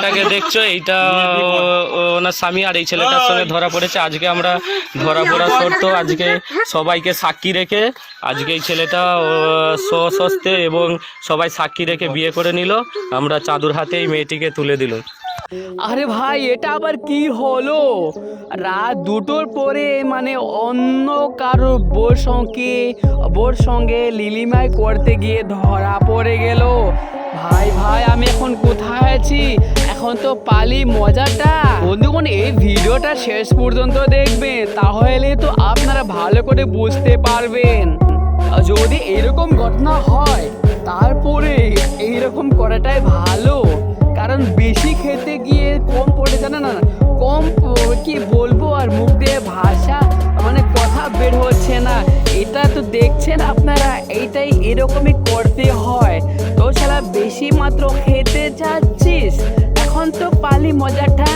ছেলেটাকে দেখছো, এইটা ওনার স্বামী, আর এই ছেলেটার সঙ্গে ধরা পড়েছে। আজকে আমরা ধরা পড়া সত্ত্বেও আজকে সবাইকে সাক্ষী রেখে আজকে এই ছেলেটা স্বহস্তে এবং সবাই সাক্ষী রেখে বিয়ে করে নিল। আমরা চাদুর হাতে এই মেয়েটিকে তুলে দিল। আরে ভাই, এটা আবার কি হলো? রাত 2টোর পরে মানে অন্য কারো বোর সঙ্গে লিলিমাই করতে গিয়ে ধরা পড়ে গেল। ভাই ভাই, আমি এখন কোথায় আছি? এখন তো পালি মজাটা। বন্ধুগণ, এই ভিডিওটা শেষ পর্যন্ত দেখবেন, তাহলে তো আপনারা ভালো করে বুঝতে পারবেন। যদি এরকম ঘটনা হয় তারপরে এইরকম করাটাই ভালো, কারণ বেশি খেতে গিয়ে কম পড়ে জানে না, কি বলবো আর, মুখ দিয়ে ভাষা মানে কথা বের হচ্ছে না। এটা তো দেখছেন আপনারা, এইটাই এরকমই করতে হয়। তো শালা বেশি মাত্র খেতে যাচ্ছিস, এখন তো পালি মজাটা